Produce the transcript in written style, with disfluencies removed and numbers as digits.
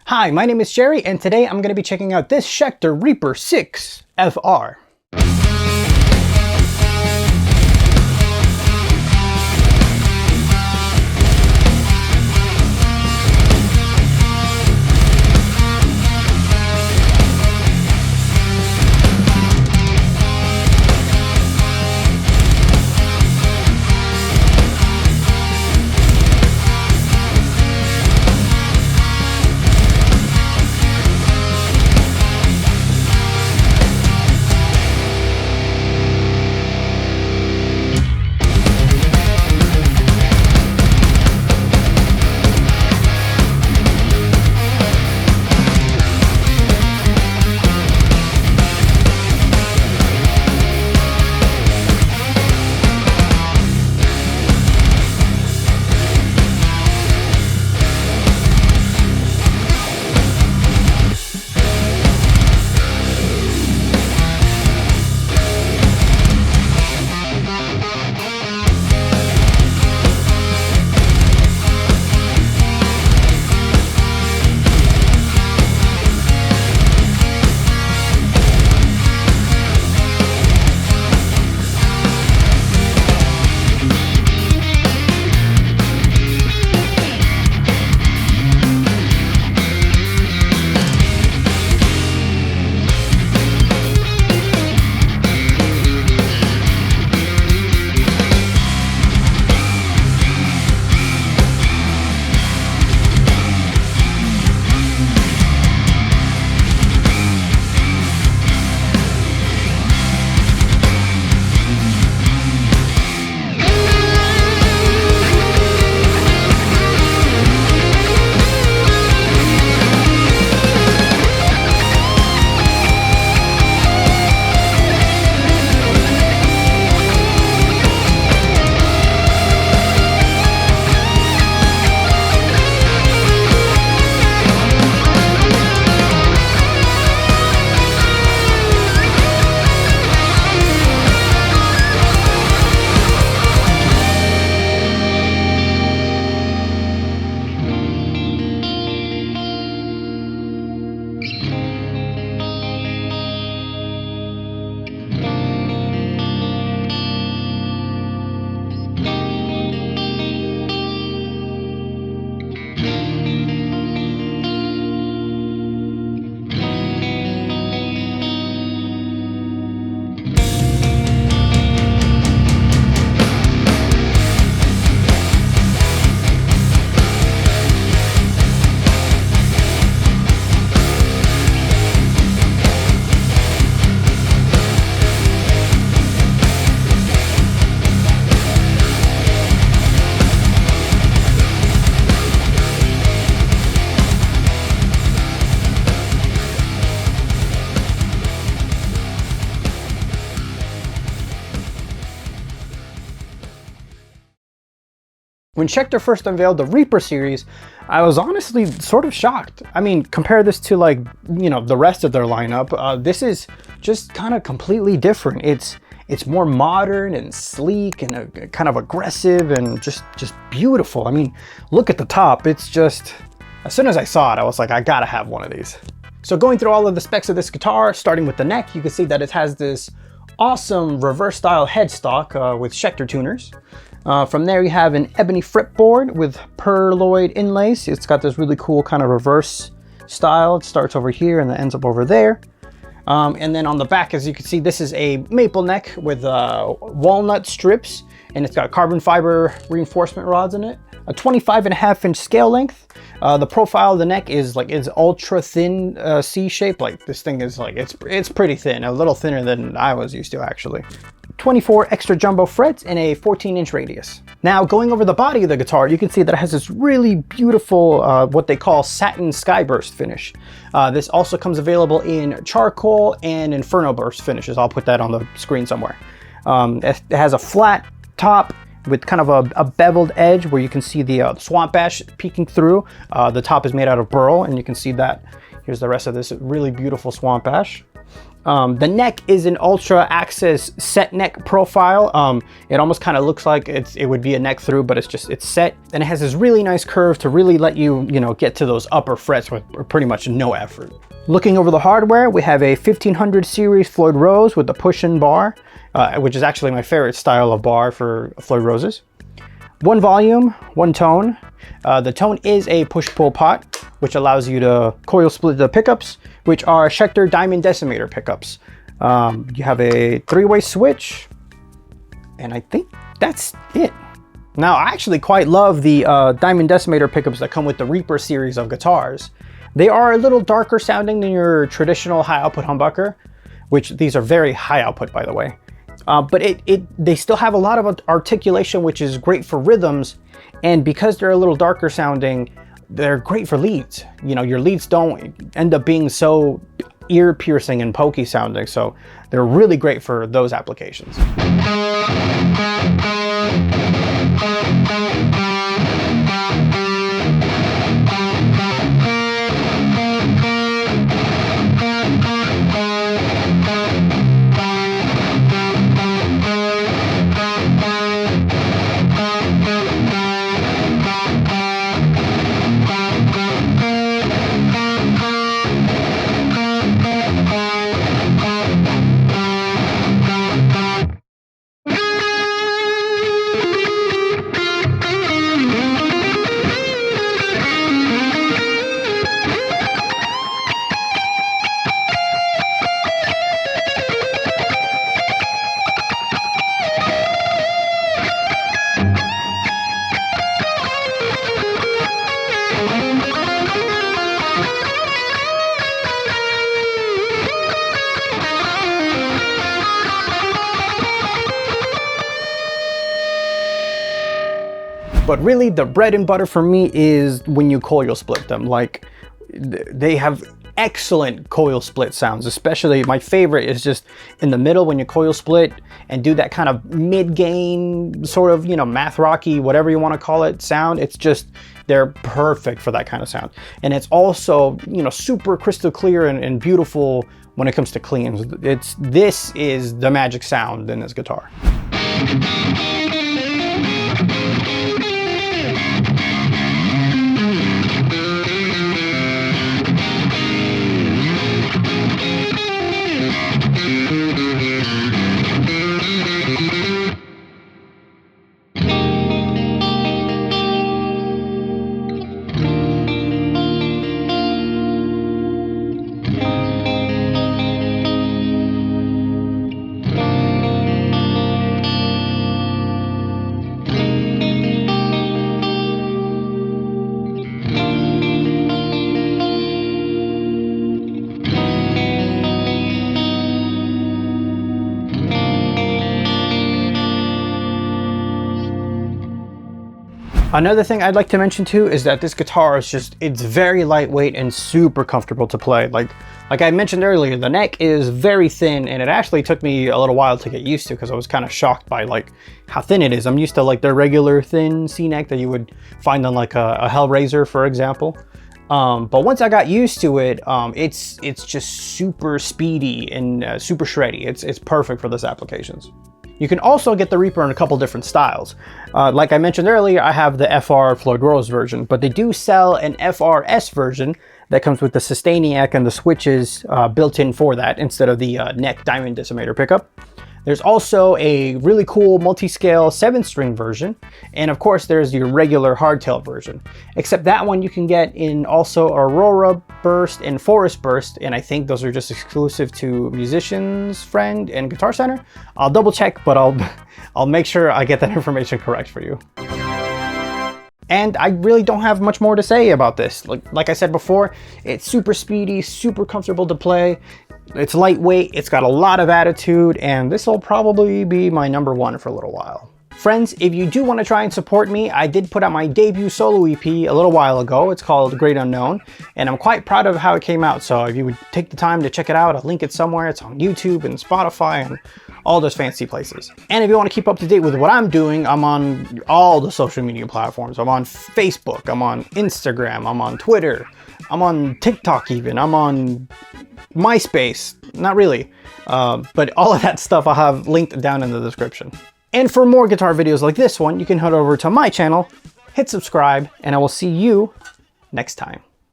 Hi, my name is Gerry, and today I'm going to be checking out this Schecter Reaper-6 FR. When Schecter first unveiled the Reaper series, I was honestly sort of shocked. I mean, compare this to the rest of their lineup. This is just kind of completely different. It's more modern and sleek and kind of aggressive and just beautiful. I mean, look at the top. It's just, as soon as I saw it, I was like, I gotta have one of these. So going through all of the specs of this guitar, starting with the neck, you can see that it has this awesome reverse style headstock with Schecter tuners. From there you have an ebony fretboard with pearloid inlays. It's got this really cool kind of reverse style. It starts over here and then ends up over there. And then on the back, as you can see, this is a maple neck with walnut strips, and it's got carbon fiber reinforcement rods in it. A 25.5-inch scale length. The profile of the neck is ultra thin C shape. Like this thing is it's pretty thin, a little thinner than I was used to actually. 24 extra jumbo frets and a 14-inch radius. Now going over the body of the guitar, you can see that it has this really beautiful what they call satin skyburst finish. This also comes available in charcoal and inferno burst finishes. I'll put that on the screen somewhere. It has a flat top with kind of a beveled edge where you can see the swamp ash peeking through. The top is made out of burl, and you can see that. Here's the rest of this really beautiful swamp ash. The neck is an ultra access set neck profile. It almost kind of looks like it would be a neck through, but it's set, and it has this really nice curve to really let you, get to those upper frets with pretty much no effort. Looking over the hardware, we have a 1500 series Floyd Rose with the push-in bar, which is actually my favorite style of bar for Floyd Roses. One volume, one tone. The tone is a push-pull pot, which allows you to coil split the pickups, which are Schecter Diamond Decimator pickups. You have a 3-way switch, and I think that's it. Now, I actually quite love the Diamond Decimator pickups that come with the Reaper series of guitars. They are a little darker sounding than your traditional high output humbucker, which these are very high output, by the way. But they still have a lot of articulation, which is great for rhythms. And because they're a little darker sounding, they're great for leads. Your leads don't end up being so ear piercing and pokey sounding. So they're really great for those applications. But really, the bread and butter for me is when you coil split them. Like, they have excellent coil split sounds. Especially, my favorite is just in the middle when you coil split and do that kind of mid-gain, sort of, math rocky, whatever you want to call it, sound. It's just, they're perfect for that kind of sound. And it's also, super crystal clear and beautiful when it comes to cleans. This is the magic sound in this guitar. Another thing I'd like to mention too is that this guitar is it's very lightweight and super comfortable to play. Like I mentioned earlier, the neck is very thin, and it actually took me a little while to get used to because I was kind of shocked by how thin it is. I'm used to their regular thin C-neck that you would find on a Hellraiser, for example. But once I got used to it, it's just super speedy and super shreddy. It's perfect for this applications. You can also get the Reaper in a couple different styles. Like I mentioned earlier, I have the FR Floyd Rose version, but they do sell an FRS version that comes with the Sustainiac and the switches built in for that instead of the neck Diamond Decimator pickup. There's also a really cool multi-scale 7-string version, and of course there's your regular hardtail version. Except that one you can get in also Aurora Burst and Forest Burst, and I think those are just exclusive to Musician's Friend and Guitar Center. I'll double check, but I'll make sure I get that information correct for you. And I really don't have much more to say about this. Like I said before, it's super speedy, super comfortable to play. It's lightweight, it's got a lot of attitude, and this will probably be my #1 for a little while. Friends, if you do want to try and support me, I did put out my debut solo EP a little while ago. It's called Great Unknown, and I'm quite proud of how it came out. So if you would take the time to check it out, I'll link it somewhere. It's on YouTube and Spotify and all those fancy places. And if you want to keep up to date with what I'm doing, I'm on all the social media platforms. I'm on Facebook, I'm on Instagram, I'm on Twitter, I'm on TikTok even, I'm on MySpace, not really. But all of that stuff I'll have linked down in the description. And for more guitar videos like this one, you can head over to my channel, hit subscribe, and I will see you next time.